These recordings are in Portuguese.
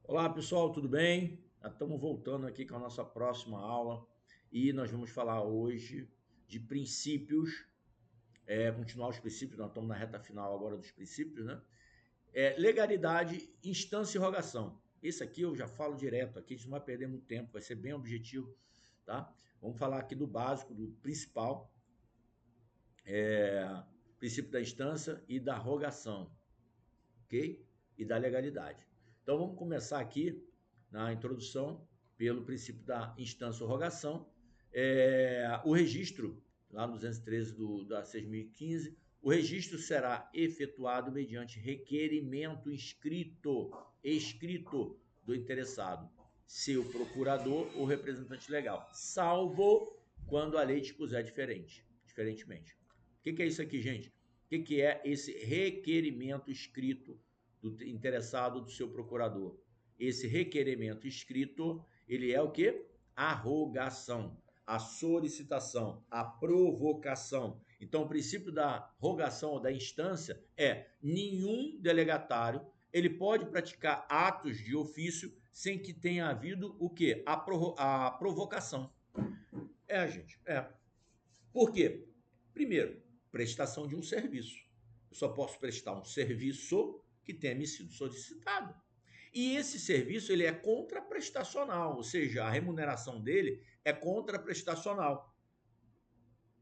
Olá pessoal, tudo bem? Já estamos voltando aqui com a nossa próxima aula e nós vamos falar hoje de princípios, continuar os princípios, nós estamos na reta final agora dos princípios, né? Legalidade, instância e rogação. Esse aqui eu já falo direto, aqui a gente não vai perder muito tempo, vai ser bem objetivo, tá? Vamos falar aqui do básico, do principal, princípio da instância e da rogação, ok? E da legalidade. Então vamos começar aqui na introdução pelo princípio da instância ou rogação. O registro, lá no 213 da 6.015, o registro será efetuado mediante requerimento escrito do interessado, seu procurador ou representante legal, salvo quando a lei dispuser diferentemente. O que é isso aqui, gente? O que é esse requerimento escrito do interessado do seu procurador? Esse requerimento escrito, ele é o quê? A rogação, a solicitação, a provocação. Então, o princípio da rogação ou da instância é nenhum delegatário ele pode praticar atos de ofício sem que tenha havido o quê? A provocação. Gente. Por quê? Primeiro, prestação de um serviço. Eu só posso prestar um serviço que tenha me sido solicitado. E esse serviço ele é contraprestacional, ou seja, a remuneração dele é contraprestacional,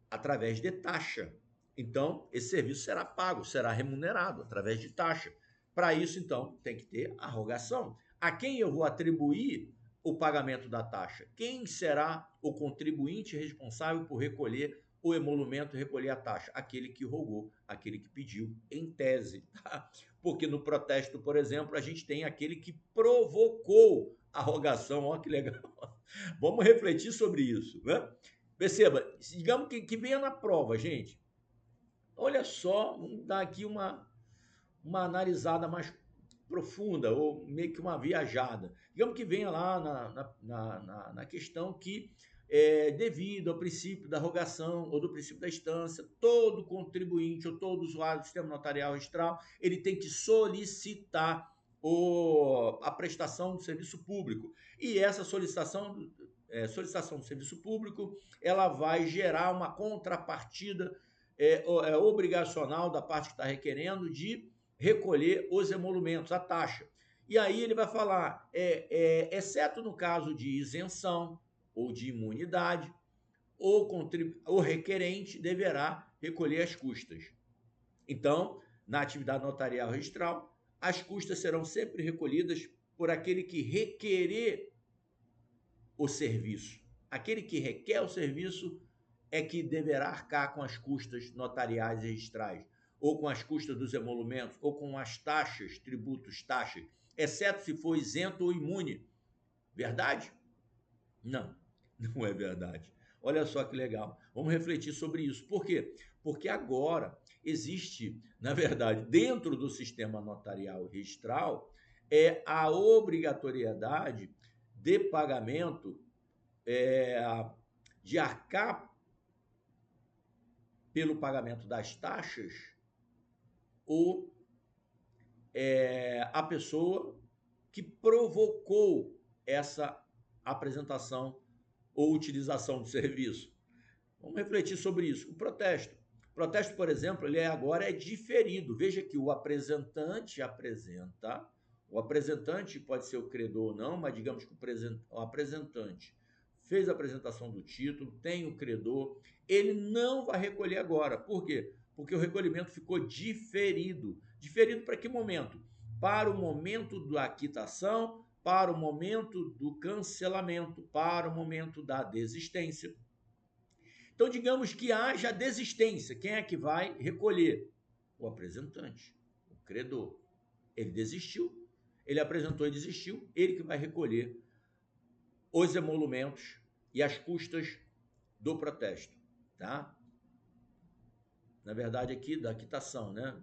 através de taxa. Então, esse serviço será pago, será remunerado através de taxa. Para isso, então, tem que ter a rogação. A quem eu vou atribuir o pagamento da taxa? Quem será o contribuinte responsável por recolher o emolumento, recolher a taxa? Aquele que rogou, aquele que pediu, em tese. Tá? Porque no protesto, por exemplo, a gente tem aquele que provocou a rogação. Olha que legal. Vamos refletir sobre isso, né? Perceba, digamos que venha na prova, gente. Olha só, vamos dar aqui uma analisada mais profunda, ou meio que uma viajada. Digamos que venha lá na questão que, devido ao princípio da rogação ou do princípio da instância, todo contribuinte ou todo usuário do sistema notarial registral, ele tem que solicitar a prestação do serviço público. E essa solicitação do serviço público, ela vai gerar uma contrapartida obrigacional da parte que está requerendo de recolher os emolumentos, a taxa. E aí ele vai falar, exceto no caso de isenção ou de imunidade, o requerente deverá recolher as custas. Então, na atividade notarial registral, as custas serão sempre recolhidas por aquele que requerer o serviço. Aquele que requer o serviço é que deverá arcar com as custas notariais e registrais, ou com as custas dos emolumentos, ou com as taxas, tributos, taxas, exceto se for isento ou imune. Verdade? Não, não é verdade. Olha só que legal. Vamos refletir sobre isso. Por quê? Porque agora existe, na verdade, dentro do sistema notarial registral, a obrigatoriedade de pagamento, é, de arcar pelo pagamento das taxas ou a pessoa que provocou essa apresentação ou utilização do serviço. Vamos refletir sobre isso. O protesto. O protesto, por exemplo, ele agora é diferido. Veja que o apresentante apresenta. O apresentante pode ser o credor ou não, mas digamos que o apresentante fez a apresentação do título, tem o credor, ele não vai recolher agora. Por quê? Porque o recolhimento ficou diferido. Diferido para que momento? Para o momento da quitação, para o momento do cancelamento, para o momento da desistência. Então, digamos que haja desistência. Quem é que vai recolher? O apresentante, o credor. Ele desistiu, ele apresentou e desistiu, ele que vai recolher os emolumentos e as custas do protesto, tá? Na verdade, aqui da quitação, né?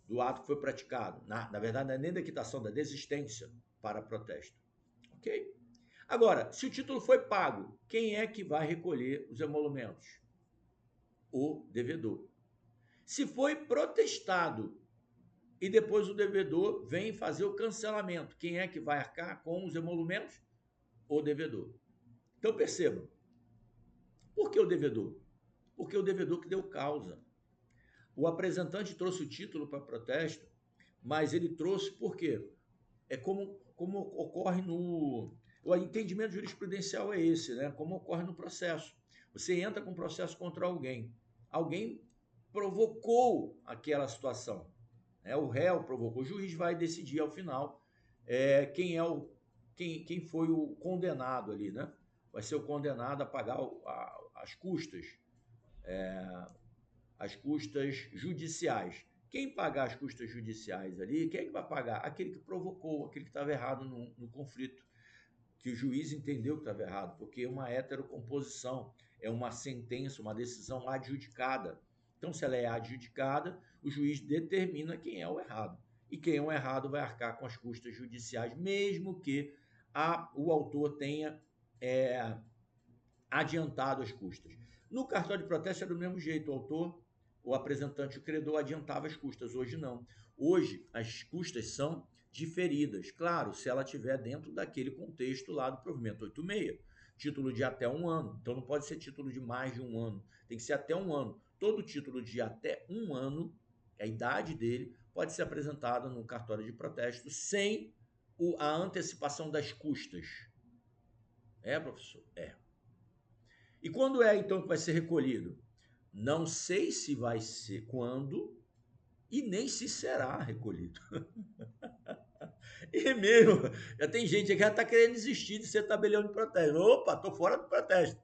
Do ato que foi praticado. Na verdade, não é nem da quitação, da desistência para protesto. Ok? Agora, se o título foi pago, quem é que vai recolher os emolumentos? O devedor. Se foi protestado, e depois o devedor vem fazer o cancelamento. Quem é que vai arcar com os emolumentos? O devedor. Então percebam, por que o devedor? Porque o devedor que deu causa. O apresentante trouxe o título para protesto, mas ele trouxe por quê? É como ocorre no... O entendimento jurisprudencial é esse, né? Como ocorre no processo. Você entra com um processo contra alguém. Alguém provocou aquela situação. Né? O réu provocou. O juiz vai decidir ao final quem foi o condenado ali, né? Vai ser o condenado a pagar as custas judiciais. Quem pagar as custas judiciais ali, quem é que vai pagar? Aquele que provocou, aquele que estava errado no conflito, que o juiz entendeu que estava errado, porque é uma heterocomposição, é uma sentença, uma decisão adjudicada. Então, se ela é adjudicada, o juiz determina quem é o errado. E quem é o errado vai arcar com as custas judiciais, mesmo que o autor tenha adiantado as custas. No cartório de protesto é do mesmo jeito, o autor, o apresentante, o credor adiantava as custas. Hoje não. Hoje as custas são diferidas. Claro, se ela estiver dentro daquele contexto lá do provimento 86. Título de até 1 ano. Então não pode ser título de mais de 1 ano. Tem que ser até 1 ano. Todo título de até 1 ano, a idade dele, pode ser apresentado no cartório de protesto sem a antecipação das custas. É, professor? É. E quando é, então, que vai ser recolhido? Não sei se vai ser quando e nem se será recolhido. E mesmo, já tem gente que já está querendo desistir de ser tabelião de protesto. Opa, estou fora do protesto.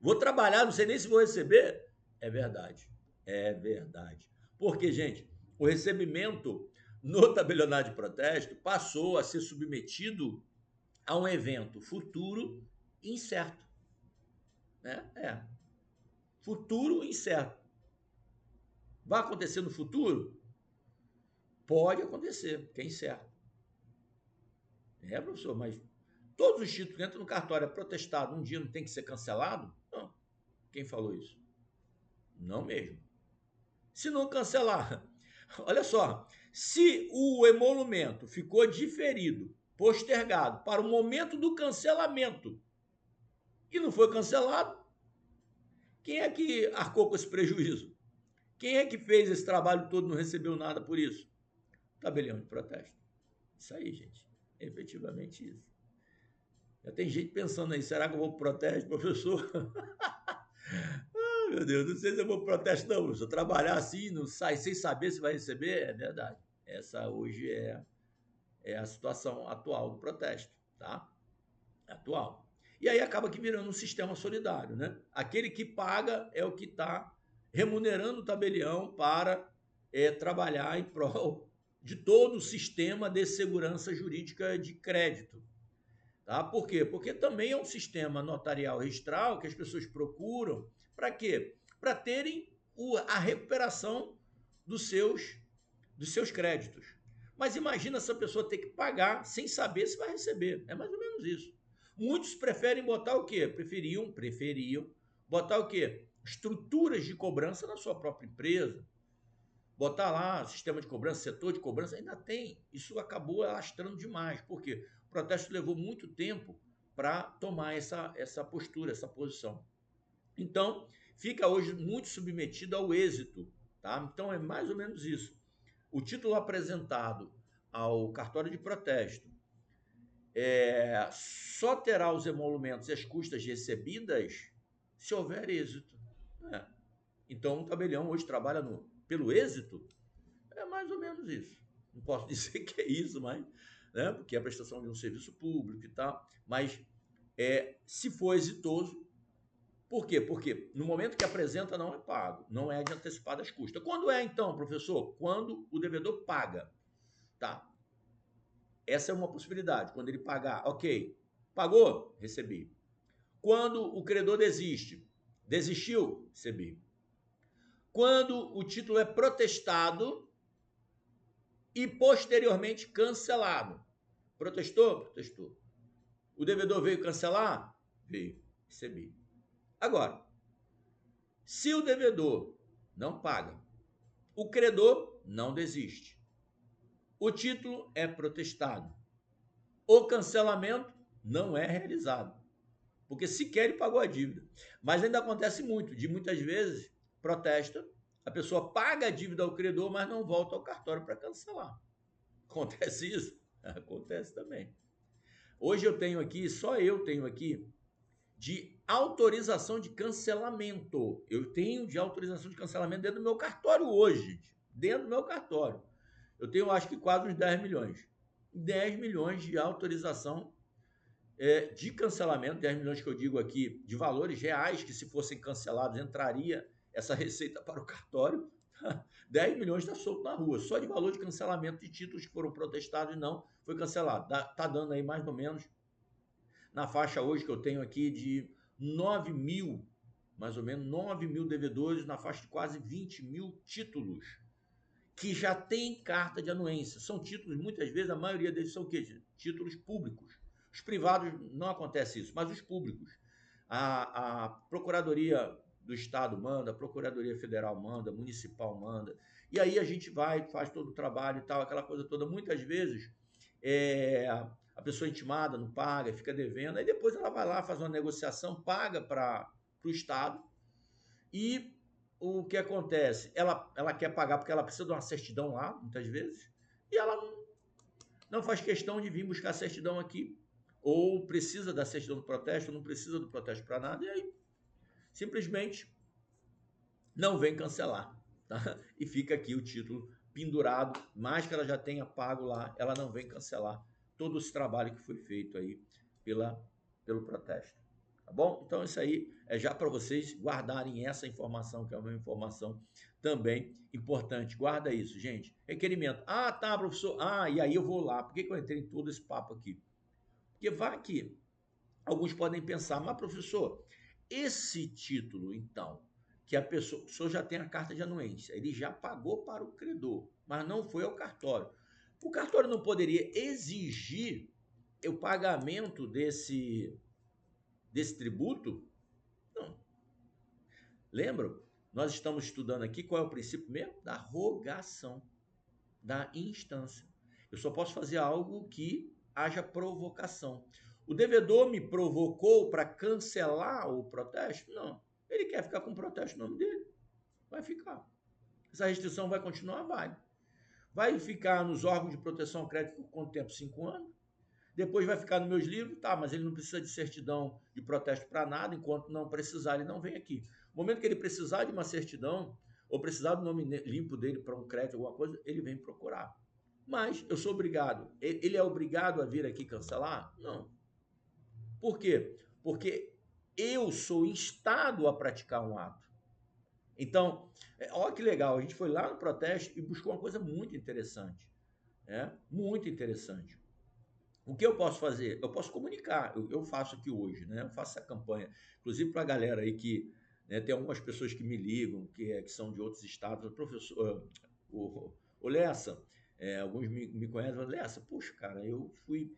Vou trabalhar, não sei nem se vou receber. É verdade, é verdade. Porque, gente, o recebimento no tabelionato de protesto passou a ser submetido a um evento futuro incerto. Né? Futuro incerto. Vai acontecer no futuro? Pode acontecer, que é incerto. É, professor, mas todos os títulos que entram no cartório é protestado, um dia não tem que ser cancelado? Não. Quem falou isso? Não mesmo. Se não cancelar, olha só, se o emolumento ficou diferido, postergado para o momento do cancelamento e não foi cancelado, quem é que arcou com esse prejuízo? Quem é que fez esse trabalho todo e não recebeu nada por isso? Tabelião de protesto. Isso aí, gente. É efetivamente isso. Já tem gente pensando aí, será que eu vou pro protesto, professor? Ah, meu Deus, não sei se eu vou pro protesto, não, professor. Trabalhar assim, não sai sem saber se vai receber, é verdade. Essa hoje é a situação atual do protesto, tá? Atual. E aí acaba que virando um sistema solidário, né? Aquele que paga é o que está remunerando o tabelião para trabalhar em prol de todo o sistema de segurança jurídica de crédito. Tá? Por quê? Porque também é um sistema notarial registral que as pessoas procuram para quê? Para terem a recuperação dos seus créditos. Mas imagina essa pessoa ter que pagar sem saber se vai receber. É mais ou menos isso. Muitos preferem botar o quê? Preferiam botar o quê? Estruturas de cobrança na sua própria empresa. Botar lá sistema de cobrança, setor de cobrança, ainda tem. Isso acabou alastrando demais. Por quê? O protesto levou muito tempo para tomar essa postura, essa posição. Então, fica hoje muito submetido ao êxito. Tá? Então, é mais ou menos isso. O título apresentado ao cartório de protesto só terá os emolumentos e as custas recebidas se houver êxito. É. Então, o tabelião hoje trabalha pelo êxito. É mais ou menos isso. Não posso dizer que é isso, mas, né, porque é a prestação de um serviço público e tal. Mas, se for exitoso, por quê? Porque no momento que apresenta não é pago, não é de antecipado as custas. Quando é então, professor? Quando o devedor paga. Tá. Essa é uma possibilidade. Quando ele pagar, ok. Pagou? Recebi. Quando o credor desiste, desistiu? Recebi. Quando o título é protestado e posteriormente cancelado. Protestou? Protestou. O devedor veio cancelar? Veio. Recebi. Agora, se o devedor não paga, o credor não desiste. O título é protestado. O cancelamento não é realizado, porque sequer ele pagou a dívida. Mas ainda acontece muito, de muitas vezes protesta, a pessoa paga a dívida ao credor, mas não volta ao cartório para cancelar. Acontece isso? Acontece também. Hoje eu tenho aqui, só eu tenho aqui, de autorização de cancelamento. Eu tenho de autorização de cancelamento dentro do meu cartório hoje, gente. Dentro do meu cartório. Eu tenho, acho que quase uns 10 milhões. 10 milhões de autorização de cancelamento, 10 milhões que eu digo aqui, de valores reais que, se fossem cancelados, entraria essa receita para o cartório. 10 milhões está solto na rua, só de valor de cancelamento de títulos que foram protestados e não foi cancelado. Está dando aí mais ou menos, na faixa hoje que eu tenho aqui, de 9 mil, mais ou menos 9 mil devedores, na faixa de quase 20 mil títulos que já tem carta de anuência. São títulos, muitas vezes, a maioria deles são o quê? Títulos públicos. Os privados não acontece isso, mas os públicos. A Procuradoria do Estado manda, a Procuradoria Federal manda, a Municipal manda. E aí a gente vai, faz todo o trabalho e tal, aquela coisa toda. Muitas vezes a pessoa intimada não paga, fica devendo. Aí depois ela vai lá, faz uma negociação, paga para o Estado e o que acontece? Ela quer pagar porque ela precisa de uma certidão lá, muitas vezes, e ela não faz questão de vir buscar a certidão aqui. Ou precisa da certidão do protesto, não precisa do protesto para nada, e aí simplesmente não vem cancelar. Tá? E fica aqui o título pendurado, mais que ela já tenha pago lá, ela não vem cancelar todo esse trabalho que foi feito aí pelo protesto. Tá bom? Então, isso aí é já para vocês guardarem essa informação, que é uma informação também importante. Guarda isso, gente. Requerimento. Ah, tá, professor. Ah, e aí eu vou lá. Por que eu entrei em todo esse papo aqui? Porque vai aqui. Alguns podem pensar, mas professor, esse título, então, que o senhor já tem a carta de anuência, ele já pagou para o credor, mas não foi ao cartório. O cartório não poderia exigir o pagamento desse tributo? Não. Lembram? Nós estamos estudando aqui qual é o princípio mesmo? Da rogação, da instância. Eu só posso fazer algo que haja provocação. O devedor me provocou para cancelar o protesto? Não. Ele quer ficar com o protesto no nome dele. Vai ficar. Essa restrição vai continuar? Vai. Vai ficar nos órgãos de proteção ao crédito por quanto tempo? 5 anos? Depois vai ficar nos meus livros, tá, mas ele não precisa de certidão de protesto para nada, enquanto não precisar, ele não vem aqui. No momento que ele precisar de uma certidão, ou precisar do nome limpo dele para um crédito, alguma coisa, ele vem procurar. Mas eu sou obrigado. Ele é obrigado a vir aqui cancelar? Não. Por quê? Porque eu sou instado a praticar um ato. Então, olha que legal, a gente foi lá no protesto e buscou uma coisa muito interessante. Muito interessante. O que eu posso fazer? Eu posso comunicar. Eu faço aqui hoje, né? Eu faço essa campanha. Inclusive para a galera aí que, né, tem algumas pessoas que me ligam, que são de outros estados. O professor, o Lessa, alguns me conhecem, falam, Lessa, poxa, cara, eu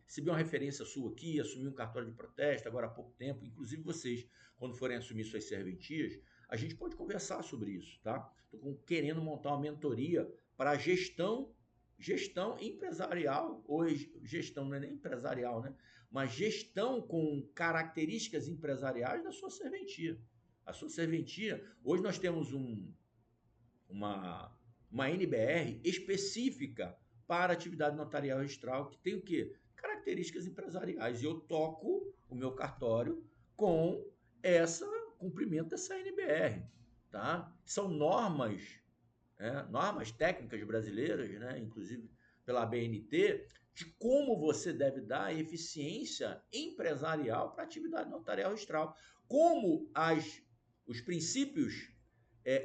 recebi uma referência sua aqui, assumi um cartório de protesto agora há pouco tempo. Inclusive vocês, quando forem assumir suas serventias, a gente pode conversar sobre isso, tá? Estou querendo montar uma mentoria para gestão empresarial, ou gestão não é nem empresarial, né? Mas gestão com características empresariais da sua serventia. A sua serventia, hoje nós temos uma NBR específica para atividade notarial registral, que tem o quê? Características empresariais. E eu toco o meu cartório com cumprimento dessa NBR, tá? São normas técnicas brasileiras, né, inclusive pela ABNT, de como você deve dar eficiência empresarial para a atividade notarial registral, como os princípios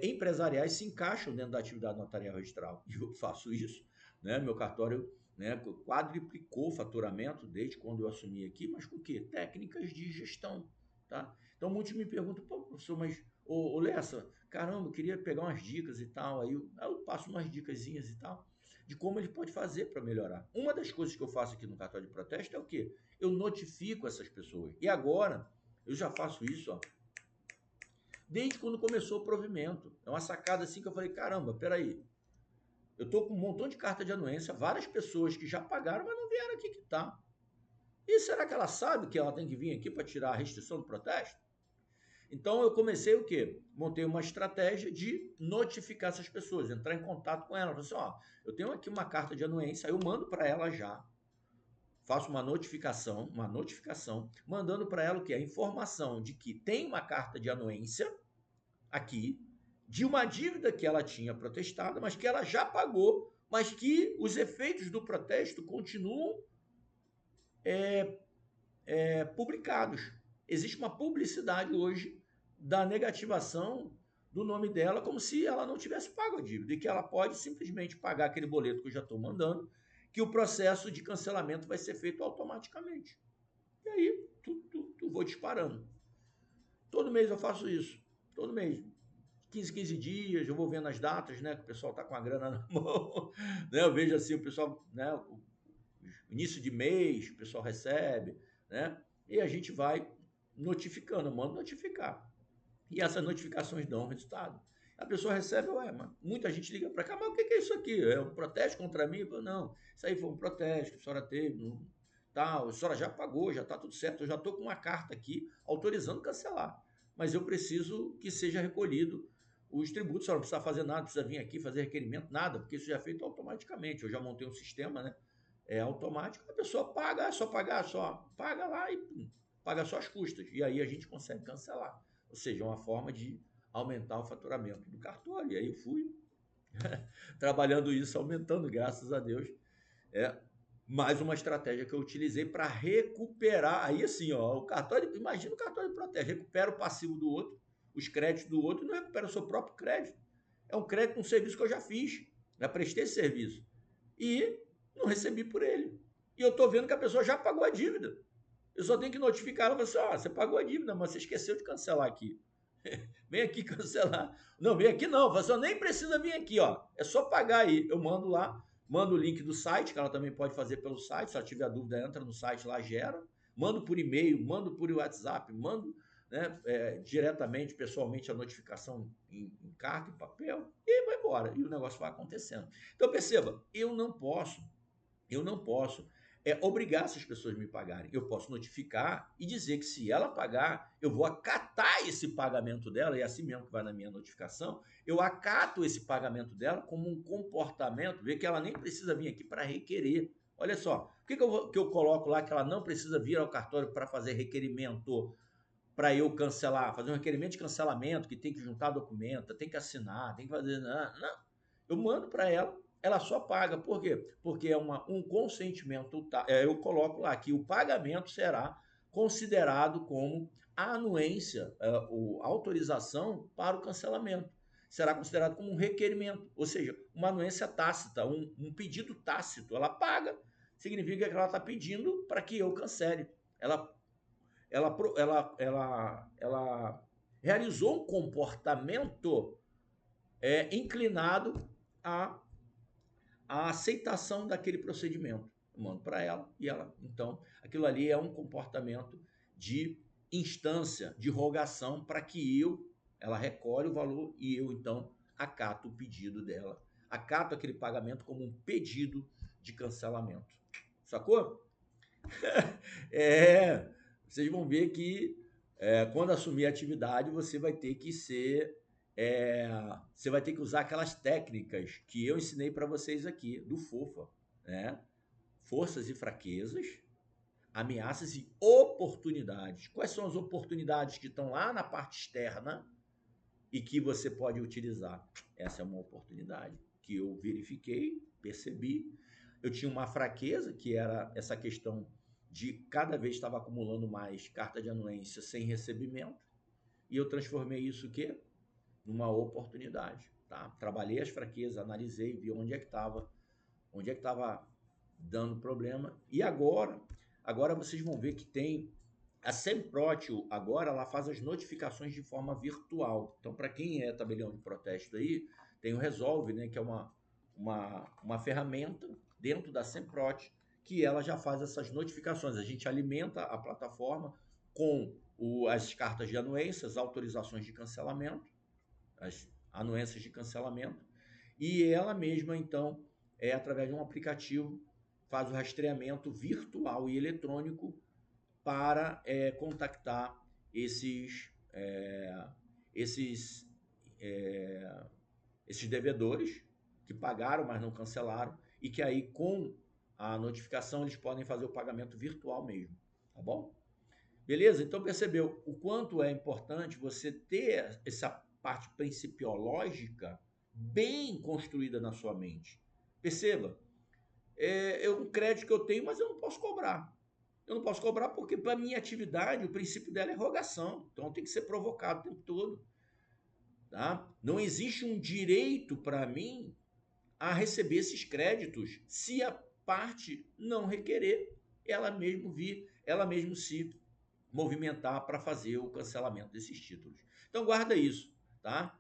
empresariais se encaixam dentro da atividade notarial registral. E eu faço isso, né, meu cartório, né, quadruplicou o faturamento desde quando eu assumi aqui, mas com o quê? Técnicas de gestão, tá? Então muitos me perguntam, pô, professor, mas ô Lessa, caramba, eu queria pegar umas dicas e tal, aí eu passo umas dicasinhas e tal, de como ele pode fazer para melhorar. Uma das coisas que eu faço aqui no cartório de protesto é o quê? Eu notifico essas pessoas. E agora, eu já faço isso, ó, desde quando começou o provimento. É uma sacada assim que eu falei, caramba, peraí, Eu estou com um montão de carta de anuência, várias pessoas que já pagaram, mas não vieram aqui quitar. E será que ela sabe que ela tem que vir aqui para tirar a restrição do protesto? Então eu comecei o quê? Montei uma estratégia de notificar essas pessoas, entrar em contato com elas. Assim, ó, eu tenho aqui uma carta de anuência, eu mando para ela já, faço uma notificação, mandando para ela o quê? A informação de que tem uma carta de anuência aqui, de uma dívida que ela tinha protestado, mas que ela já pagou, mas que os efeitos do protesto continuam publicados. Existe uma publicidade hoje da negativação do nome dela, como se ela não tivesse pago a dívida, e que ela pode simplesmente pagar aquele boleto que eu já estou mandando, que o processo de cancelamento vai ser feito automaticamente. E aí, tu vou disparando. Todo mês eu faço isso. Todo mês. 15 dias, eu vou vendo as datas, né? Que o pessoal tá com a grana na mão. Né? Eu vejo assim, o pessoal, né? O início de mês, o pessoal recebe, né? E a gente vai notificando, eu mando notificar. E essas notificações dão resultado. A pessoa recebe, ué, mano, muita gente liga para cá, mas o que é isso aqui? É um protesto contra mim? Falo, não, isso aí foi um protesto que a senhora teve, tal, a senhora já pagou, já está tudo certo, eu já estou com uma carta aqui autorizando cancelar. Mas eu preciso que seja recolhido os tributos, a senhora não precisa fazer nada, não precisa vir aqui fazer requerimento, nada, porque isso já é feito automaticamente. Eu já montei um sistema, né? É automático, a pessoa paga, é só pagar, só paga lá e paga só as custas. E aí a gente consegue cancelar. Ou seja, uma forma de aumentar o faturamento do cartório. E aí eu fui trabalhando isso, aumentando, graças a Deus. É mais uma estratégia que eu utilizei para recuperar. Aí assim, ó, o cartório, imagina o cartório de protesto, recupera o passivo do outro, os créditos do outro, e não recupera o seu próprio crédito. É um crédito, um serviço que eu já fiz, já prestei esse serviço. E não recebi por ele. E eu estou vendo que a pessoa já pagou a dívida. Eu só tenho que notificar ela, assim, ó, você pagou a dívida, mas você esqueceu de cancelar aqui. Vem aqui cancelar. Não, vem aqui não, você nem precisa vir aqui, ó. É só pagar aí. Eu mando lá, mando o link do site, que ela também pode fazer pelo site. Se ela tiver dúvida, entra no site lá, gera. Mando por e-mail, mando por WhatsApp, mando, né, diretamente, pessoalmente, a notificação em carta, em papel, e vai embora. E o negócio vai acontecendo. Então perceba, eu não posso obrigar essas pessoas a me pagarem. Eu posso notificar e dizer que se ela pagar, eu vou acatar esse pagamento dela, e é assim mesmo que vai na minha notificação, eu acato esse pagamento dela como um comportamento, ver que ela nem precisa vir aqui para requerer. Olha só, por que eu coloco lá que ela não precisa vir ao cartório para fazer requerimento, para eu cancelar, fazer um requerimento de cancelamento, que tem que juntar documento, tem que assinar, tem que fazer. Não, não. Eu mando para ela só paga. Por quê? Porque é um consentimento. Eu coloco lá que o pagamento será considerado como anuência, ou autorização para o cancelamento. Será considerado como um requerimento, ou seja, uma anuência tácita, um pedido tácito. Ela paga, significa que ela está pedindo para que eu cancele. Ela realizou um comportamento inclinado à, à aceitação daquele procedimento. Eu mando para ela e ela, então, aquilo ali é um comportamento de instância, de rogação para que ela recolhe o valor e eu, então, acato o pedido dela. Acato aquele pagamento como um pedido de cancelamento. Sacou? É, vocês vão ver que quando assumir a atividade, você vai ter que você vai ter que usar aquelas técnicas que eu ensinei para vocês aqui, do FOFA, né? Forças e fraquezas, ameaças e oportunidades. Quais são as oportunidades que estão lá na parte externa e que você pode utilizar? Essa é uma oportunidade que eu verifiquei, percebi. Eu tinha uma fraqueza, que era essa questão de cada vez estava acumulando mais carta de anuência sem recebimento, e eu transformei isso o quê? Numa oportunidade, tá? Trabalhei as fraquezas, analisei, vi onde é que estava dando problema, e agora vocês vão ver que tem a Semprotio, agora ela faz as notificações de forma virtual. Então, para quem é tabelião de protesto aí, tem o Resolve, né, que é uma ferramenta dentro da Semprot, que ela já faz essas notificações. A gente alimenta a plataforma com as cartas de anuências, autorizações de cancelamento, as anuências de cancelamento, e ela mesma, então, através de um aplicativo, faz o rastreamento virtual e eletrônico para contactar esses, é, esses devedores que pagaram, mas não cancelaram, e que aí com a notificação eles podem fazer o pagamento virtual mesmo, tá bom? Beleza? Então percebeu o quanto é importante você ter essa parte principiológica bem construída na sua mente. Perceba, é um crédito que eu tenho, mas eu não posso cobrar. Eu não posso cobrar porque, para a minha atividade, o princípio dela é rogação. Então, tem que ser provocado o tempo todo. Tá? Não existe um direito para mim a receber esses créditos se a parte não requerer, ela mesmo se movimentar para fazer o cancelamento desses títulos. Então, guarda isso. Tá?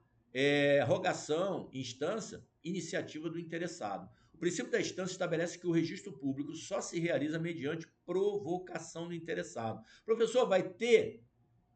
Rogação, instância, iniciativa do interessado. O princípio da instância estabelece que o registro público só se realiza mediante provocação do interessado. Professor, vai ter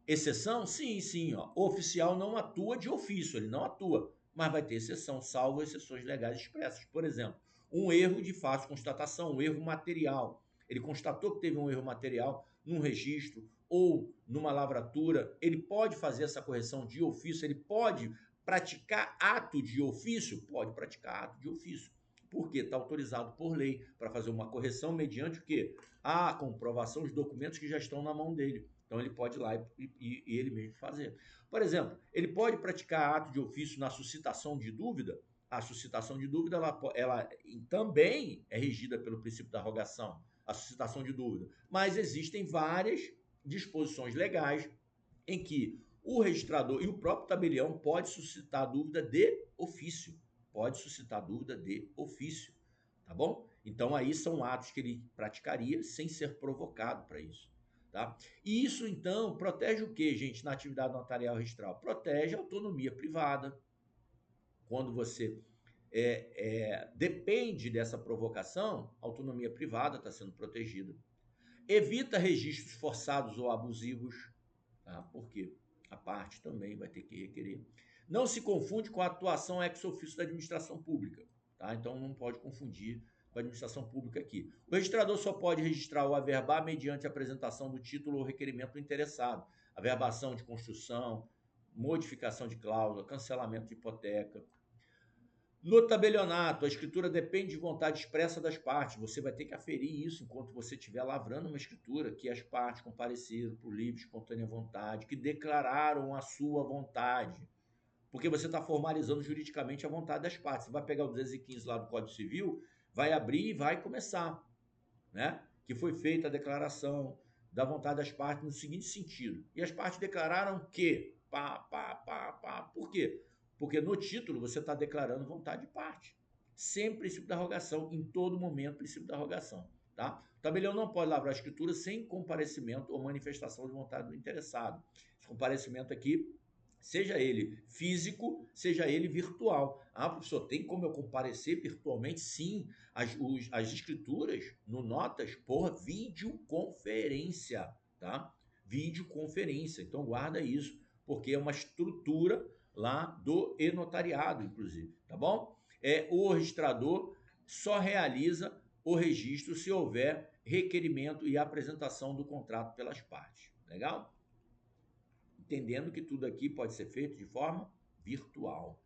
exceção? Sim, sim. Ó. O oficial não atua de ofício, ele não atua, mas vai ter exceção, salvo exceções legais expressas. Por exemplo, um erro de fácil constatação, um erro material. Ele constatou que teve um erro material num registro ou numa lavratura, ele pode fazer essa correção de ofício, ele pode praticar ato de ofício? Pode praticar ato de ofício. Porque está autorizado por lei para fazer uma correção mediante o quê? A comprovação dos documentos que já estão na mão dele. Então ele pode ir lá e ele mesmo fazer. Por exemplo, ele pode praticar ato de ofício na suscitação de dúvida. A suscitação de dúvida ela também é regida pelo princípio da rogação, a suscitação de dúvida. Mas existem várias disposições legais em que o registrador e o próprio tabelião pode suscitar dúvida de ofício. Pode suscitar dúvida de ofício, tá bom? Então aí são atos que ele praticaria sem ser provocado para isso. Tá? E isso, então, protege o que, gente, na atividade notarial registral? Protege a autonomia privada. Quando você depende dessa provocação, a autonomia privada está sendo protegida. Evita registros forçados ou abusivos, tá? Porque a parte também vai ter que requerer. Não se confunde com a atuação ex officio da administração pública. Tá? Então, não pode confundir com a administração pública aqui. O registrador só pode registrar ou averbar mediante a apresentação do título ou requerimento do interessado. Averbação de construção, modificação de cláusula, cancelamento de hipoteca. No tabelionato, a escritura depende de vontade expressa das partes. Você vai ter que aferir isso enquanto você estiver lavrando uma escritura, que as partes compareceram por livre, espontânea vontade, que declararam a sua vontade. Porque você está formalizando juridicamente a vontade das partes. Você vai pegar o 215 lá do Código Civil, vai abrir e vai começar, né? Que foi feita a declaração da vontade das partes no seguinte sentido. E as partes declararam que, Por quê? Porque no título você está declarando vontade de parte. Sempre princípio da rogação, em todo momento princípio da rogação. Tá? O tabelião não pode lavrar a escritura sem comparecimento ou manifestação de vontade do interessado. Esse comparecimento aqui, seja ele físico, seja ele virtual. Ah, professor, tem como eu comparecer virtualmente? Sim. As escrituras no Notas por videoconferência, tá? Videoconferência. Então guarda isso, porque é uma estrutura lá do e-notariado, inclusive, tá bom? O registrador só realiza o registro se houver requerimento e apresentação do contrato pelas partes. Legal? Entendendo que tudo aqui pode ser feito de forma virtual.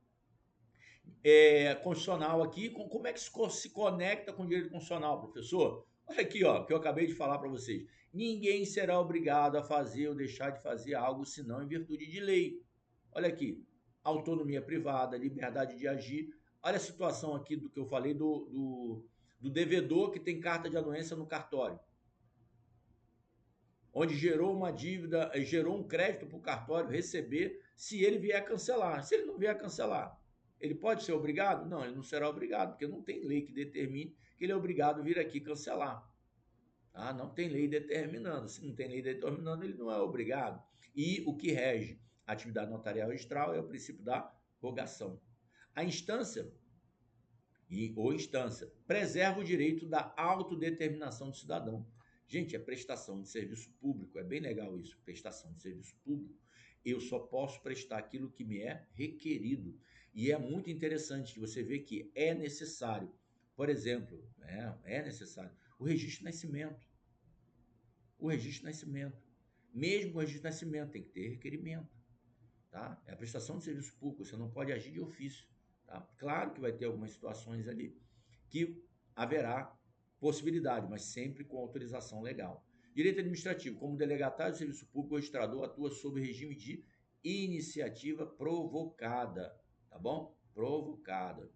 Constitucional aqui, como é que se conecta com o direito constitucional, professor? Olha aqui, ó, que eu acabei de falar para vocês. Ninguém será obrigado a fazer ou deixar de fazer algo senão em virtude de lei. Olha aqui, autonomia privada, liberdade de agir. Olha a situação aqui do que eu falei do devedor que tem carta de anuência no cartório, onde gerou uma dívida, gerou um crédito para o cartório receber se ele vier a cancelar. Se ele não vier a cancelar, ele pode ser obrigado? Não, ele não será obrigado, porque não tem lei que determine que ele é obrigado a vir aqui cancelar. Tá? Não tem lei determinando. Se não tem lei determinando, ele não é obrigado. E o que rege a atividade notarial registral é o princípio da rogação. A instância ou instância preserva o direito da autodeterminação do cidadão. Gente, é prestação de serviço público, é bem legal isso, prestação de serviço público. Eu só posso prestar aquilo que me é requerido. E é muito interessante que você vê que é necessário, por exemplo, é necessário o registro de nascimento. O registro de nascimento. Mesmo o registro de nascimento tem que ter requerimento. Tá? É a prestação de serviço público, você não pode agir de ofício. Tá? Claro que vai ter algumas situações ali que haverá possibilidade, mas sempre com autorização legal. Direito administrativo, como delegatário de serviço público, o registrador atua sob regime de iniciativa provocada, tá bom? Provocada.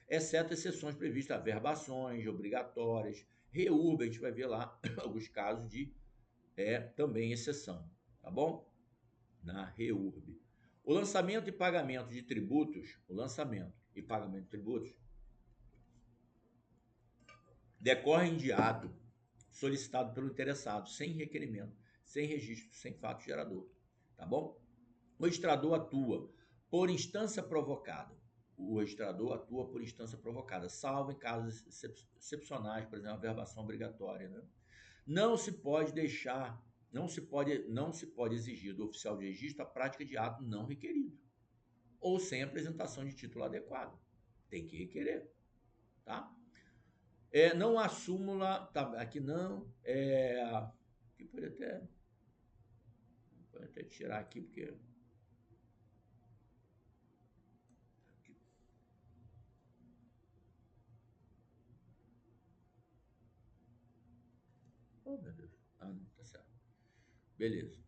Exceto exceções previstas, averbações obrigatórias, reúbe, a gente vai ver lá alguns casos de também exceção, tá bom? Na REURB. O lançamento e pagamento de tributos, o lançamento e pagamento de tributos decorrem de ato solicitado pelo interessado, sem requerimento, sem registro, sem fato gerador, tá bom? O registrador atua por instância provocada. O registrador atua por instância provocada, salvo em casos excepcionais, por exemplo, a averbação obrigatória, né? Não se pode deixar, não se pode exigir do oficial de registro a prática de ato não requerido ou sem apresentação de título adequado. Tem que requerer, tá? Não há súmula, tá, aqui não, aqui pode até tirar aqui, porque... Oh, meu Deus. Ah, não, tá certo. Beleza.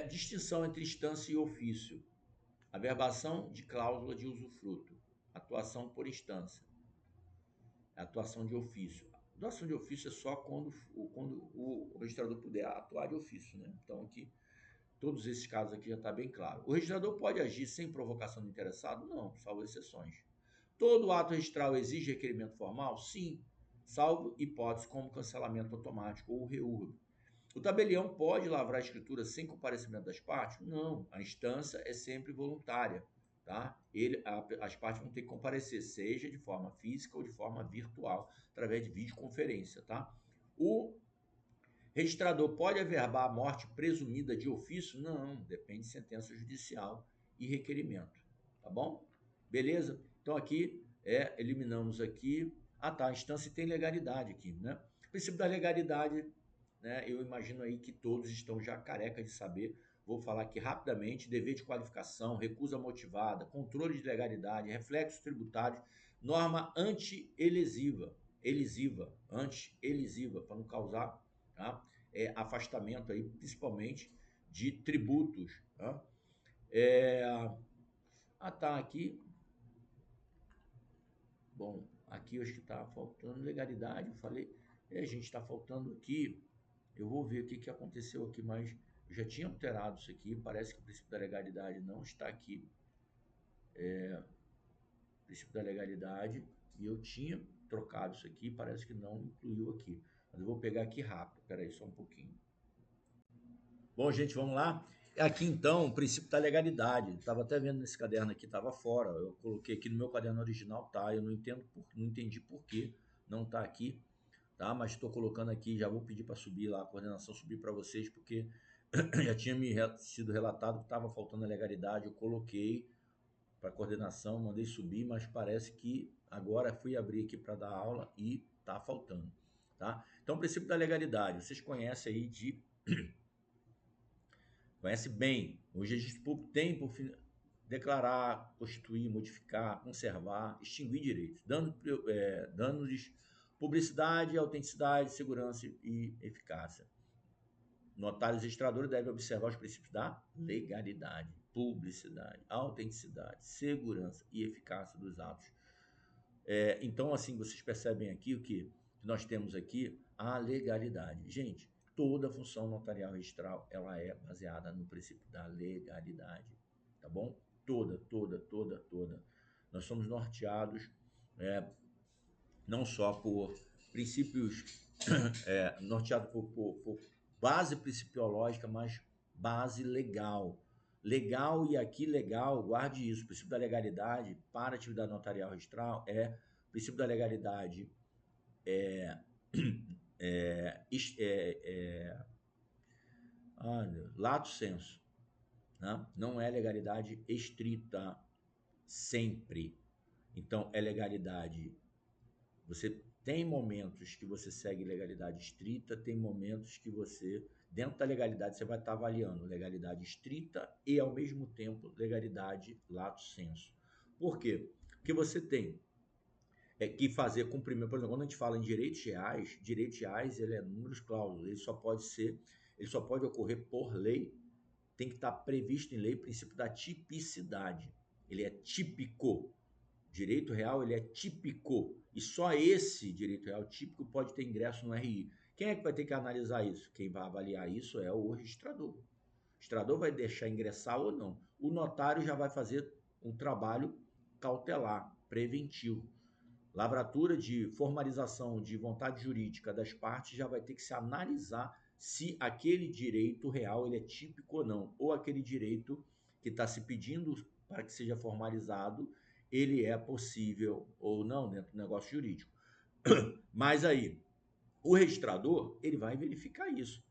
Distinção entre instância e ofício. Averbação de cláusula de usufruto. Atuação por instância. Atuação de ofício. Atuação de ofício é só quando o registrador puder atuar de ofício, né? Então, aqui, todos esses casos aqui já está bem claro. O registrador pode agir sem provocação do interessado? Não, salvo exceções. Todo ato registral exige requerimento formal? Sim, salvo hipóteses como cancelamento automático ou reúbe. O tabelião pode lavrar a escritura sem comparecimento das partes? Não, a instância é sempre voluntária. Tá? As partes vão ter que comparecer, seja de forma física ou de forma virtual, através de videoconferência. Tá? O registrador pode averbar a morte presumida de ofício? Não, depende de sentença judicial e requerimento. Tá bom? Beleza? Então aqui eliminamos aqui. Ah, tá, a instância tem legalidade aqui, né? O princípio da legalidade, né? Eu imagino aí que todos estão já careca de saber. Vou falar aqui rapidamente: dever de qualificação, recusa motivada, controle de legalidade, reflexos tributários, norma anti-elisiva, anti-elisiva, para não causar, tá? Afastamento aí, principalmente de tributos. Tá? Tá, aqui. Bom, aqui eu acho que está faltando legalidade. Eu falei, gente, está faltando aqui. Eu vou ver o que aconteceu aqui, mas eu já tinha alterado isso aqui. Parece que o princípio da legalidade não está aqui. Princípio da legalidade. E eu tinha trocado isso aqui. Parece que não incluiu aqui. Mas eu vou pegar aqui rápido. Espera aí, só um pouquinho. Bom, gente, vamos lá. Aqui então, o princípio da legalidade. Estava até vendo nesse caderno aqui, estava fora. Eu coloquei aqui no meu caderno original, tá? Eu não entendi por que não está aqui, tá? Mas estou colocando aqui, já vou pedir para subir lá, a coordenação subir para vocês, porque já tinha sido relatado que estava faltando a legalidade. Eu coloquei para a coordenação, mandei subir, mas parece que agora fui abrir aqui para dar aula e está faltando, tá? Então, o princípio da legalidade, vocês conhecem aí Conhece bem. O registro público tem por fim declarar, constituir, modificar, conservar, extinguir direitos, dando-lhes publicidade, autenticidade, segurança e eficácia. Notários e registradores devem observar os princípios da legalidade, publicidade, autenticidade, segurança e eficácia dos atos. Então, assim, vocês percebem aqui o que nós temos aqui, a legalidade. Gente, toda função notarial registral, ela é baseada no princípio da legalidade, tá bom? Toda, toda, toda, toda. Nós somos norteados não só por princípios, norteados por base principiológica, mas base legal. Legal, e aqui legal, guarde isso, o princípio da legalidade para a atividade notarial registral o princípio da legalidade lato sensu, né? Não é legalidade estrita sempre. Então, é legalidade. Você tem momentos que você segue legalidade estrita, tem momentos que você, dentro da legalidade, você vai estar avaliando legalidade estrita e, ao mesmo tempo, legalidade lato sensu. Por quê? Porque você tem que fazer cumprimento. Por exemplo, quando a gente fala em direitos reais, ele é números clausos, ele só pode ocorrer por lei, tem que estar previsto em lei o princípio da tipicidade. Ele é típico. Direito real, ele é típico. E só esse direito real típico pode ter ingresso no RI. Quem é que vai ter que analisar isso? Quem vai avaliar isso é o registrador. O registrador vai deixar ingressar ou não. O notário já vai fazer um trabalho cautelar, preventivo. Lavratura de formalização de vontade jurídica das partes já vai ter que se analisar se aquele direito real ele é típico ou não, ou aquele direito que está se pedindo para que seja formalizado, ele é possível ou não dentro do negócio jurídico. Mas aí, o registrador, ele vai verificar isso.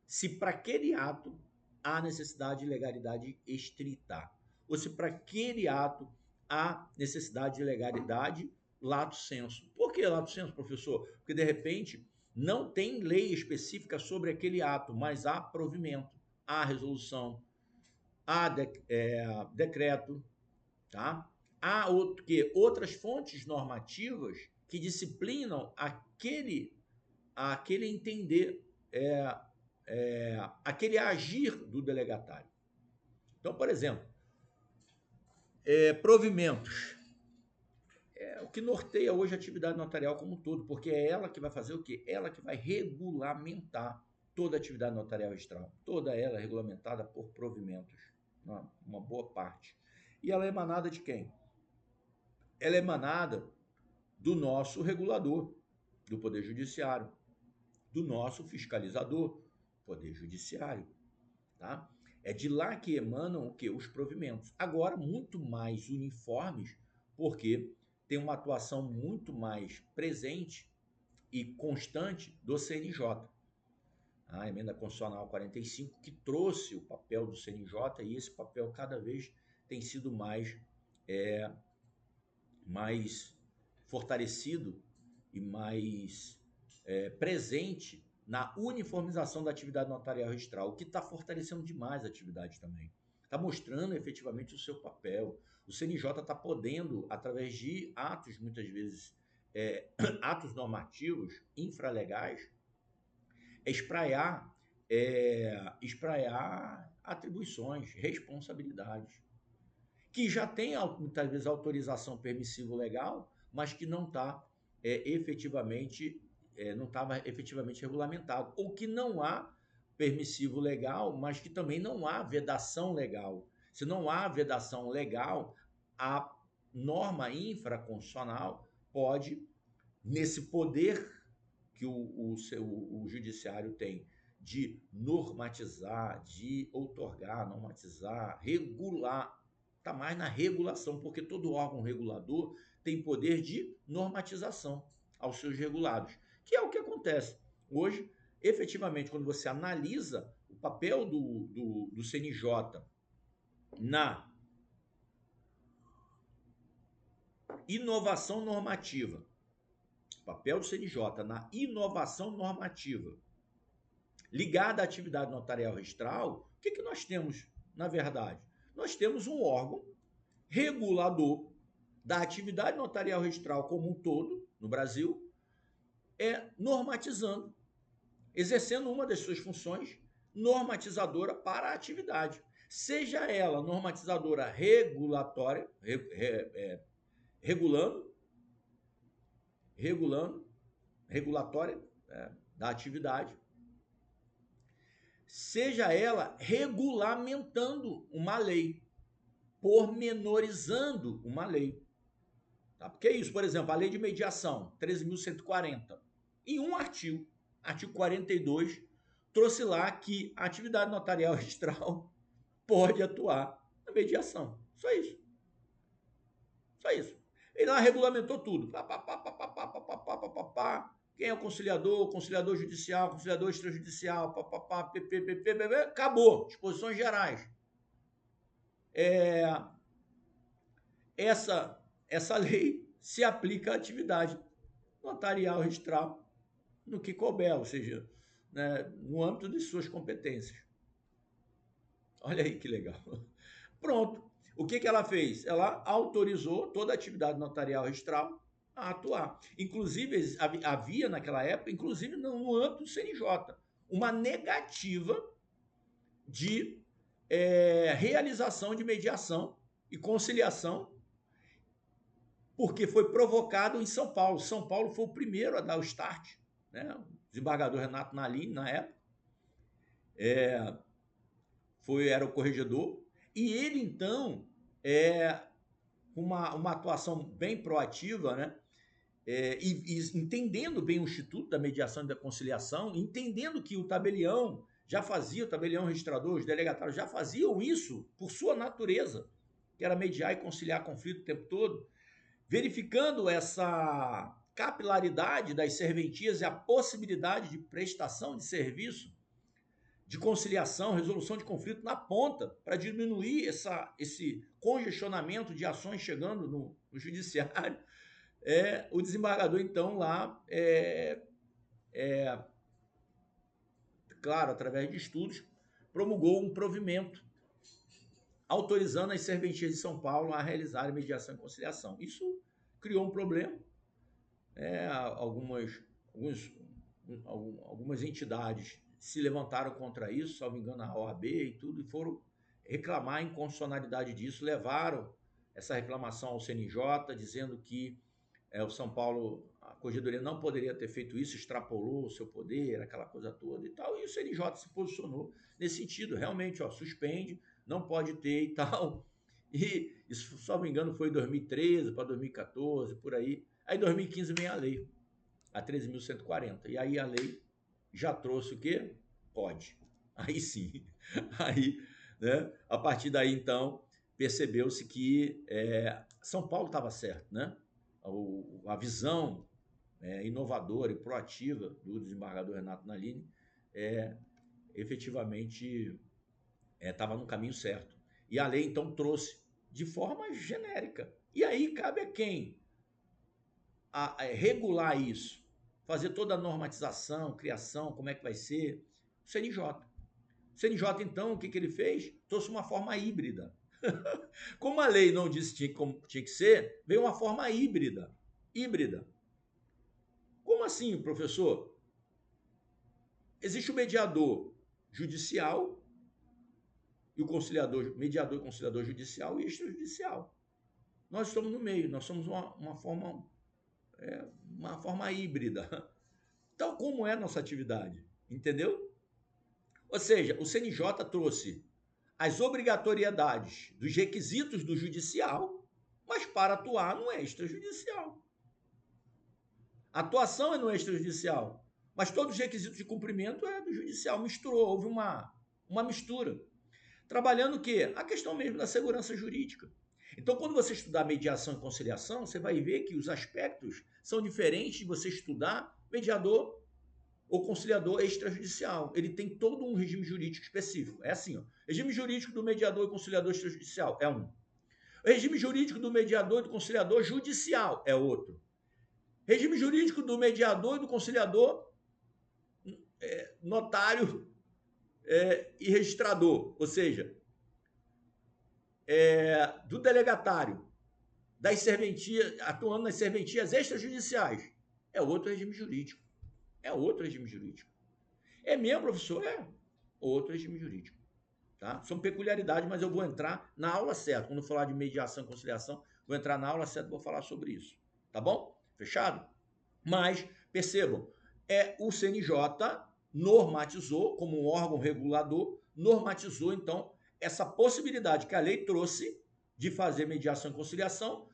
Se para aquele ato há necessidade de legalidade estrita, ou se para aquele ato há necessidade de legalidade lato sensu. Por que lato sensu, professor? Porque, de repente, não tem lei específica sobre aquele ato, mas há provimento, há resolução, há decreto, tá? Há outras fontes normativas que disciplinam aquele entender, aquele agir do delegatário. Então, por exemplo, provimentos. É o que norteia hoje a atividade notarial como um todo, porque é ela que vai fazer o quê? Ela que vai regulamentar toda a atividade notarial registral. Toda ela é regulamentada por provimentos, uma boa parte. E ela é emanada de quem? Ela é emanada do nosso regulador, do Poder Judiciário, do nosso fiscalizador, Poder Judiciário, tá? É de lá que emanam o quê? Os provimentos. Agora, muito mais uniformes, porque tem uma atuação muito mais presente e constante do CNJ. A emenda constitucional 45, que trouxe o papel do CNJ, e esse papel cada vez tem sido mais fortalecido e mais presente na uniformização da atividade notarial registral, o que está fortalecendo demais a atividade também. Está mostrando efetivamente o seu papel. O CNJ está podendo, através de atos, muitas vezes, atos normativos, infralegais, espraiar atribuições, responsabilidades, que já tem, muitas vezes, autorização permissiva legal, mas que não está efetivamente, não estava efetivamente regulamentado, ou que não há permissivo legal, mas que também não há vedação legal. Se não há vedação legal, a norma infraconstitucional pode, nesse poder que o judiciário tem de normatizar, de outorgar, normatizar, regular, está mais na regulação, porque todo órgão regulador tem poder de normatização aos seus regulados, que é o que acontece. Hoje, efetivamente, quando você analisa o papel do CNJ na inovação normativa, o papel do CNJ na inovação normativa, ligada à atividade notarial registral, o que nós temos, na verdade? Nós temos um órgão regulador da atividade notarial registral como um todo, no Brasil, normatizando, exercendo uma das suas funções normatizadora para a atividade. Seja ela normatizadora regulatória, regulatória da atividade, seja ela regulamentando uma lei, pormenorizando uma lei. Tá? Porque é isso, por exemplo, a lei de mediação, 13.140, em um artigo 42, trouxe lá que a atividade notarial registral pode atuar na mediação. Só isso. Só isso. Ele lá regulamentou tudo. Quem é o conciliador judicial, conciliador extrajudicial, acabou. Disposições gerais. é, essa lei se aplica à atividade notarial registral no que couber, ou seja, né, no âmbito de suas competências. Olha aí que legal. Pronto. O que ela fez? Ela autorizou toda a atividade notarial registral a atuar. Inclusive, havia naquela época, inclusive no âmbito do CNJ, uma negativa de realização de mediação e conciliação, porque foi provocado em São Paulo. São Paulo foi o primeiro a dar o start, né? O desembargador Renato Nalini, na época, era o corregedor, e ele, então, uma atuação bem proativa, né? E entendendo bem o Instituto da Mediação e da Conciliação, entendendo que o tabelião já fazia, o tabelião registrador, os delegatários já faziam isso por sua natureza, que era mediar e conciliar conflito o tempo todo, verificando essa capilaridade das serventias e a possibilidade de prestação de serviço, de conciliação, resolução de conflito na ponta, para diminuir esse congestionamento de ações chegando no judiciário. O desembargador, então, lá, claro, através de estudos, promulgou um provimento autorizando as serventias de São Paulo a realizarem mediação e conciliação. Isso criou um problema. Algumas entidades se levantaram contra isso, salvo engano, a OAB e tudo, e foram reclamar a inconstitucionalidade disso, levaram essa reclamação ao CNJ, dizendo que o São Paulo, a Corregedoria não poderia ter feito isso, extrapolou o seu poder, aquela coisa toda e tal, e o CNJ se posicionou nesse sentido, realmente, suspende, não pode ter e tal. E isso, salvo engano, foi em 2013 para 2014, por aí. Aí em 2015 vem a lei, a 13.140. E aí a lei já trouxe o quê? Pode. Aí sim. Aí, né, a partir daí, então, percebeu-se que São Paulo estava certo, né? A visão inovadora e proativa do desembargador Renato Nalini efetivamente estava no caminho certo. E a lei, então, trouxe de forma genérica. E aí cabe a quem regular isso, fazer toda a normatização, criação, como é que vai ser? O CNJ. O CNJ, então, o que ele fez? Trouxe uma forma híbrida. Como a lei não disse como tinha que ser, veio uma forma híbrida. Híbrida. Como assim, professor? Existe o mediador judicial e o mediador e conciliador judicial e extrajudicial. Nós estamos no meio, nós somos uma forma híbrida, tal como é a nossa atividade, entendeu? Ou seja, o CNJ trouxe as obrigatoriedades dos requisitos do judicial, mas para atuar no extrajudicial. A atuação é no extrajudicial, mas todos os requisitos de cumprimento é do judicial. Misturou, houve uma mistura. Trabalhando o quê? A questão mesmo da segurança jurídica. Então, quando você estudar mediação e conciliação, você vai ver que os aspectos são diferentes de você estudar mediador ou conciliador extrajudicial. Ele tem todo um regime jurídico específico. É assim, ó. Regime jurídico do mediador e conciliador extrajudicial é um. O regime jurídico do mediador e do conciliador judicial é outro. Regime jurídico do mediador e do conciliador notário e registrador, ou seja, do delegatário, das serventias, atuando nas serventias extrajudiciais, é outro regime jurídico. É outro regime jurídico. É mesmo, professor? É outro regime jurídico. Tá? São peculiaridades, mas eu vou entrar na aula certa. Quando eu falar de mediação e conciliação, vou entrar na aula certa e vou falar sobre isso. Tá bom? Fechado? Mas, percebam, o CNJ normatizou, como um órgão regulador, normatizou, então, essa possibilidade que a lei trouxe de fazer mediação e conciliação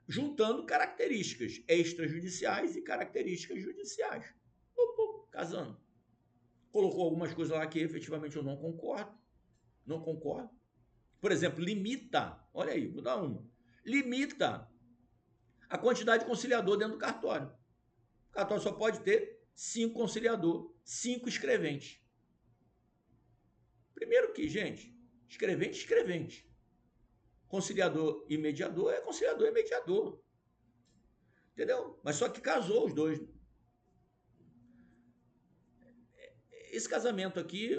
juntando características extrajudiciais e características judiciais. Casando. Colocou algumas coisas lá que efetivamente eu não concordo. Não concordo. Por exemplo, limita, olha aí, vou dar uma. Limita a quantidade de conciliador dentro do cartório. O cartório só pode ter 5 conciliador, 5 escreventes. Primeiro que, gente, escrevente. Conciliador e mediador é conciliador e mediador. Entendeu? Mas só que casou os dois. Esse casamento aqui,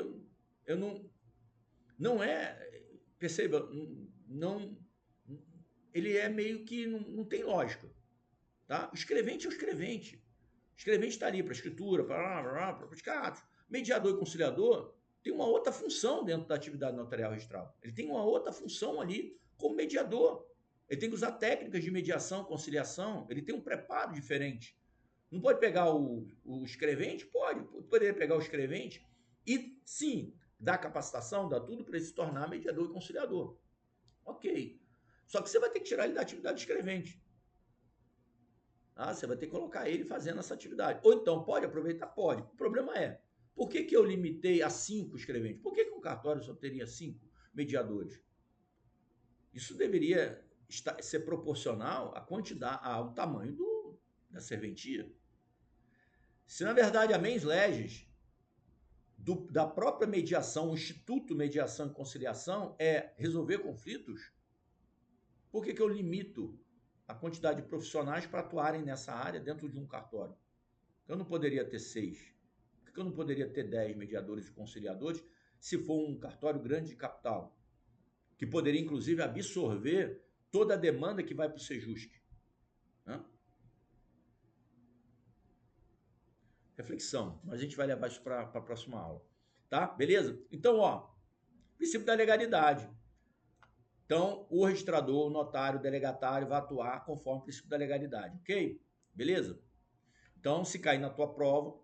eu não é, perceba, não, ele é meio que não tem lógica, tá? O escrevente é o escrevente. O escrevente está ali para escritura, para praticar atos. Mediador e conciliador tem uma outra função dentro da atividade notarial registral. Ele tem uma outra função ali como mediador. Ele tem que usar técnicas de mediação, conciliação. Ele tem um preparo diferente. Não pode pegar o escrevente? Pode. Poderia pegar o escrevente e, sim, dar capacitação, dar tudo para ele se tornar mediador e conciliador. Ok. Só que você vai ter que tirar ele da atividade de escrevente. Ah, você vai ter que colocar ele fazendo essa atividade. Ou então, pode aproveitar? Pode. O problema é, por que eu limitei a 5 escreventes? Por que um cartório só teria 5 mediadores? Isso deveria ser proporcional à quantidade, ao tamanho da serventia. Se, na verdade, a mens legis da própria mediação, o Instituto Mediação e Conciliação é resolver conflitos, por que eu limito a quantidade de profissionais para atuarem nessa área dentro de um cartório? Eu não poderia ter 6. Por que eu não poderia ter 10 mediadores e conciliadores se for um cartório grande de capital? Que poderia, inclusive, absorver toda a demanda que vai para o Sejusc. Reflexão. Mas a gente vai levar isso para a próxima aula. Tá? Beleza? Então, princípio da legalidade. Então, o registrador, o notário, o delegatário vai atuar conforme o princípio da legalidade. Ok? Beleza? Então, se cair na tua prova,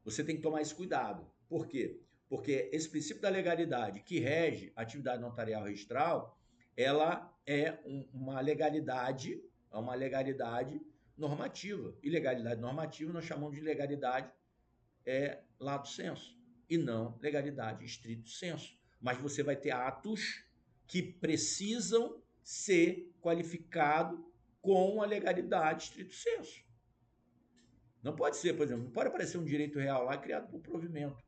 você tem que tomar esse cuidado. Por quê? Porque esse princípio da legalidade que rege a atividade notarial registral, ela é uma legalidade normativa. E legalidade normativa nós chamamos de legalidade lato sensu e não legalidade estrito sensu. Mas você vai ter atos que precisam ser qualificados com a legalidade estrito sensu. Não pode ser, por exemplo, não pode aparecer um direito real lá criado por provimento.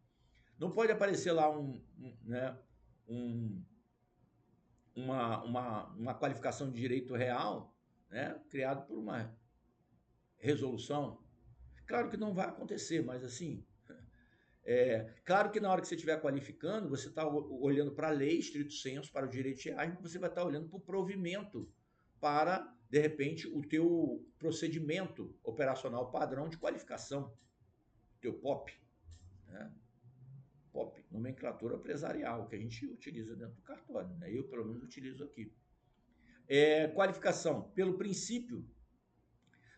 Não pode aparecer lá uma qualificação de direito real, né, criado por uma resolução. Claro que não vai acontecer, mas assim, claro que na hora que você estiver qualificando, você está olhando para a lei, estrito sensu, para os direitos reais, mas você vai estar olhando para o provimento, para, de repente, o teu procedimento operacional padrão de qualificação, teu POP, né? POP, nomenclatura empresarial, que a gente utiliza dentro do cartório, né? Eu, pelo menos, utilizo aqui. Qualificação. Pelo princípio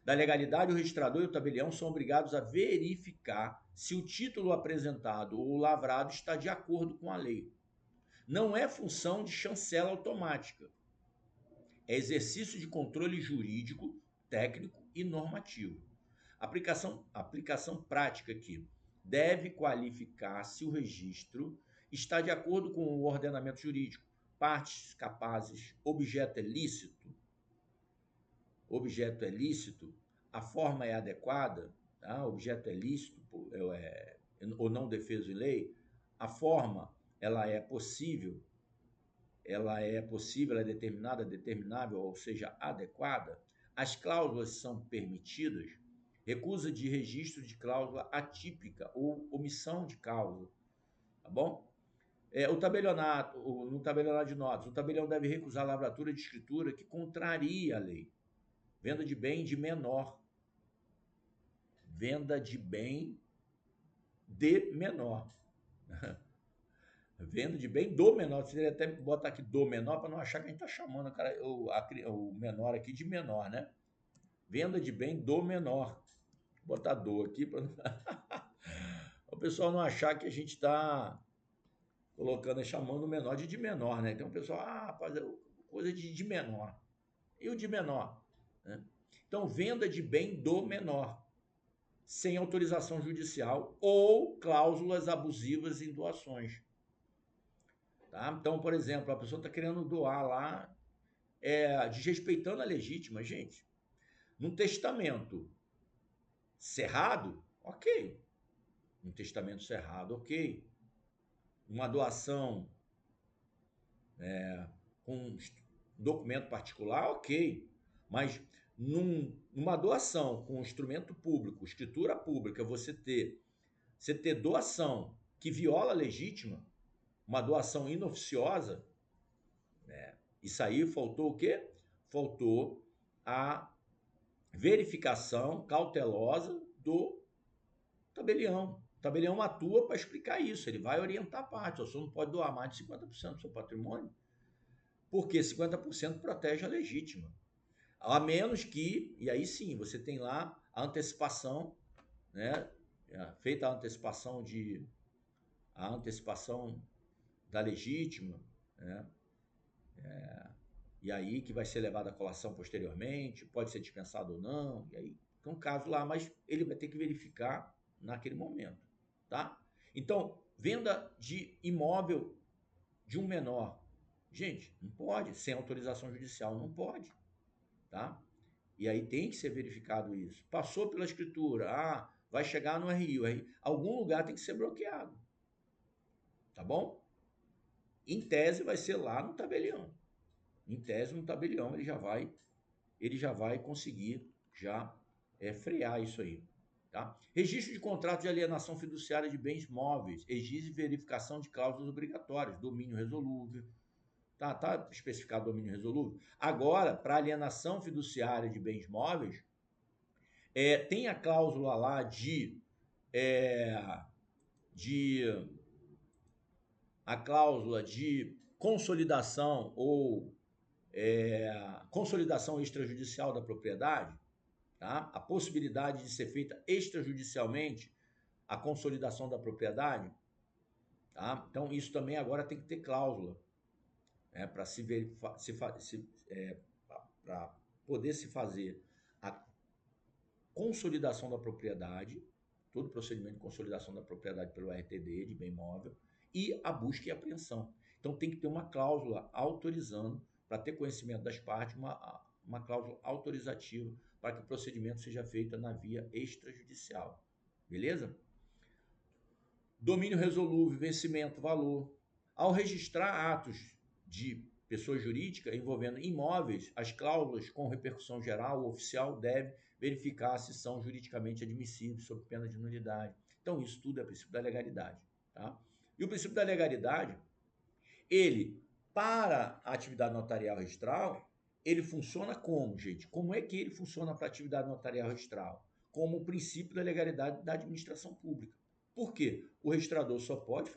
da legalidade, o registrador e o tabelião são obrigados a verificar se o título apresentado ou lavrado está de acordo com a lei. Não é função de chancela automática. É exercício de controle jurídico, técnico e normativo. Aplicação prática aqui. Deve qualificar se o registro está de acordo com o ordenamento jurídico, partes capazes, objeto é lícito, a forma é adequada, tá? Objeto é lícito ou não defeso em lei, a forma ela é possível, ela é determinada, determinável, ou seja, adequada, as cláusulas são permitidas, recusa de registro de cláusula atípica ou omissão de cláusula, tá bom? No tabelionato de notas, o tabelião deve recusar a lavratura de escritura que contraria a lei. Venda de bem de menor. Venda de bem de menor. Venda de bem do menor. Você deveria até botar aqui do menor para não achar que a gente está chamando o menor aqui de menor, né? Venda de bem do menor. Vou botar do aqui para o pessoal não achar que a gente está colocando e chamando o menor de menor, né? Então o pessoal, rapaz, coisa de menor. E o de menor? Né? Então, venda de bem do menor, sem autorização judicial ou cláusulas abusivas em doações. Tá? Então, por exemplo, a pessoa está querendo doar lá, desrespeitando a legítima, gente. Num testamento cerrado, ok. Um testamento cerrado, ok. Uma doação com documento particular, ok. Mas numa doação com instrumento público, escritura pública, você ter doação que viola a legítima, uma doação inoficiosa, né? Isso aí faltou o quê? Faltou a verificação cautelosa do tabelião. O tabelião atua para explicar isso, ele vai orientar a parte. O senhor não pode doar mais de 50% do seu patrimônio, porque 50% protege a legítima. A menos que, e aí sim, você tem lá a antecipação, né? Feita a antecipação da legítima, né? E aí que vai ser levado à colação posteriormente, pode ser dispensado ou não, e aí tem um caso lá, mas ele vai ter que verificar naquele momento, tá? Então, venda de imóvel de um menor. Gente, não pode, sem autorização judicial, não pode, tá? E aí tem que ser verificado isso. Passou pela escritura, vai chegar no RI, algum lugar tem que ser bloqueado, tá bom? Em tese vai ser lá no tabelião. Em tese no tabelião ele já vai conseguir frear isso aí. Tá? Registro de contrato de alienação fiduciária de bens móveis exige verificação de cláusulas obrigatórias, domínio resolúvel. Tá especificado domínio resolúvel? Agora, para alienação fiduciária de bens móveis, tem a cláusula lá de a cláusula de consolidação ou consolidação extrajudicial da propriedade, tá? A possibilidade de ser feita extrajudicialmente a consolidação da propriedade, tá? Então isso também agora tem que ter cláusula, né? Para poder se fazer a consolidação da propriedade, todo o procedimento de consolidação da propriedade pelo RTD de bem móvel e a busca e apreensão. Então tem que ter uma cláusula autorizando, para ter conhecimento das partes, uma cláusula autorizativa para que o procedimento seja feito na via extrajudicial. Beleza? Domínio resolúvel, vencimento, valor. Ao registrar atos de pessoa jurídica envolvendo imóveis, as cláusulas com repercussão geral ou oficial devem verificar se são juridicamente admissíveis sob pena de nulidade. Então, isso tudo é princípio da legalidade. Tá? E o princípio da legalidade, ele, para a atividade notarial registral, ele funciona como, gente? Como é que ele funciona para a atividade notarial registral? Como o princípio da legalidade da administração pública. Por quê? O registrador só pode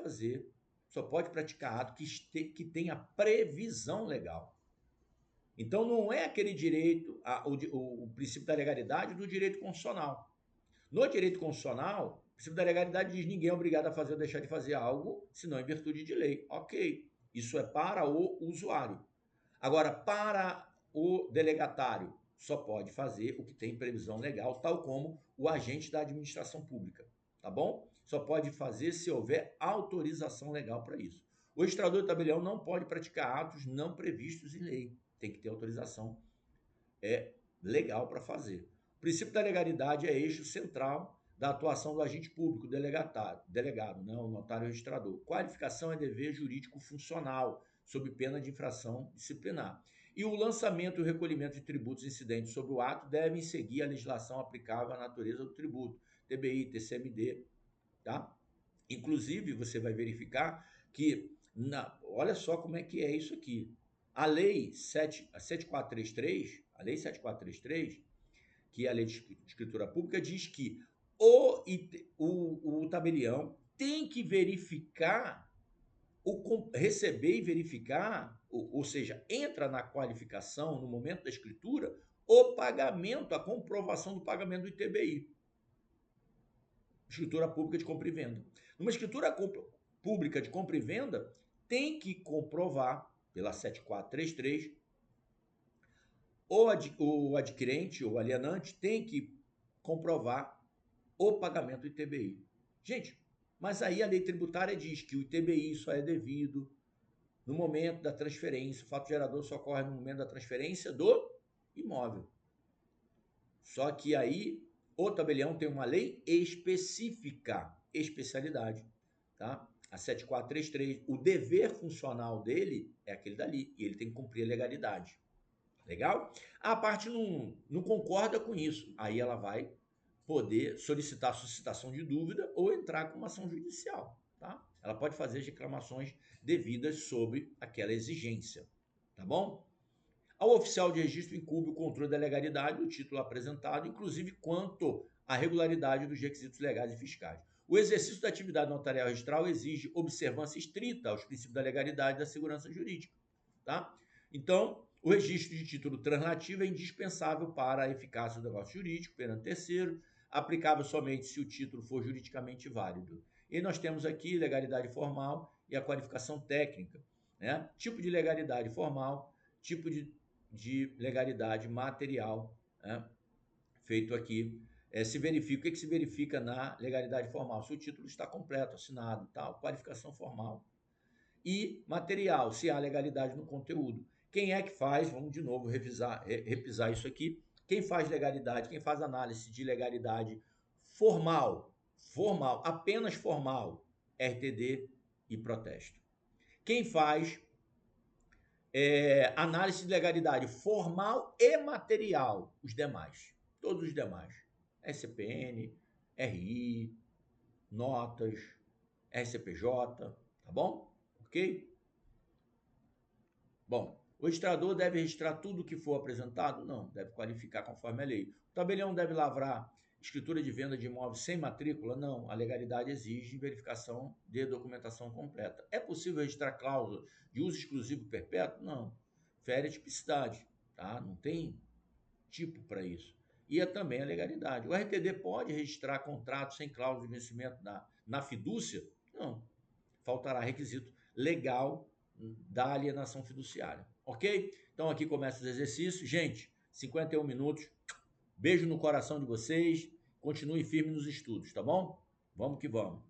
praticar ato que tenha previsão legal. Então, não é aquele direito, o princípio da legalidade do direito constitucional. No direito constitucional, o princípio da legalidade diz que ninguém é obrigado a fazer ou deixar de fazer algo, senão em virtude de lei. Ok, isso é para o usuário. Agora, para o delegatário, só pode fazer o que tem previsão legal, tal como o agente da administração pública, tá bom? Só pode fazer se houver autorização legal para isso. O registrador de tabelião não pode praticar atos não previstos em lei. Tem que ter autorização legal para fazer. O princípio da legalidade é eixo central da atuação do agente público, delegado, né, o notário registrador. Qualificação é dever jurídico funcional, sob pena de infração disciplinar. E o lançamento e o recolhimento de tributos incidentes sobre o ato devem seguir a legislação aplicável à natureza do tributo, TBI, TCMD, tá? Inclusive, você vai verificar que, olha só como é que é isso aqui. A lei 7433, a lei 7433, que é a lei de escritura pública, diz que o tabelião tem que verificar, receber e verificar, ou seja, entra na qualificação, no momento da escritura, o pagamento, a comprovação do pagamento do ITBI. Escritura pública de compra e venda. Numa escritura pública de compra e venda, tem que comprovar, pela 7433, o adquirente ou alienante tem que comprovar o pagamento do ITBI. Gente, mas aí a lei tributária diz que o ITBI só é devido no momento da transferência, o fato gerador só ocorre no momento da transferência do imóvel. Só que aí o tabelião tem uma lei específica, especialidade, tá? A 7433, o dever funcional dele é aquele dali, e ele tem que cumprir a legalidade. Legal? A parte não concorda com isso, aí ela vai poder solicitar suscitação de dúvida ou entrar com uma ação judicial, tá? Ela pode fazer as reclamações devidas sobre aquela exigência, tá bom? Ao oficial de registro incumbe o controle da legalidade do título apresentado, inclusive quanto à regularidade dos requisitos legais e fiscais. O exercício da atividade notarial registral exige observância estrita aos princípios da legalidade e da segurança jurídica, tá? Então, o registro de título translativo é indispensável para a eficácia do negócio jurídico perante terceiro, aplicável somente se o título for juridicamente válido. E nós temos aqui legalidade formal e a qualificação técnica, né? Tipo de legalidade formal, tipo de legalidade material, né? Feito aqui. Se verifica, o que se verifica na legalidade formal? Se o título está completo, assinado, tal, qualificação formal. E material, se há legalidade no conteúdo. Quem é que faz, vamos de novo repisar isso aqui, quem faz legalidade, quem faz análise de legalidade formal, apenas formal, RTD e protesto. Quem faz análise de legalidade formal e material, os demais, todos os demais, SCPN, RI, notas, RCPJ, tá bom? Ok? Bom, o registrador deve registrar tudo o que for apresentado? Não, deve qualificar conforme a lei. O tabelião deve lavrar escritura de venda de imóveis sem matrícula? Não, a legalidade exige verificação de documentação completa. É possível registrar cláusula de uso exclusivo perpétuo? Não. Fere a tipicidade, tá? Não tem tipo para isso. E é também a legalidade. O RTD pode registrar contratos sem cláusula de vencimento na fidúcia? Não. Faltará requisito legal da alienação fiduciária. Ok? Então aqui começa os exercícios. Gente, 51 minutos. Beijo no coração de vocês. Continue firme nos estudos, tá bom? Vamos que vamos.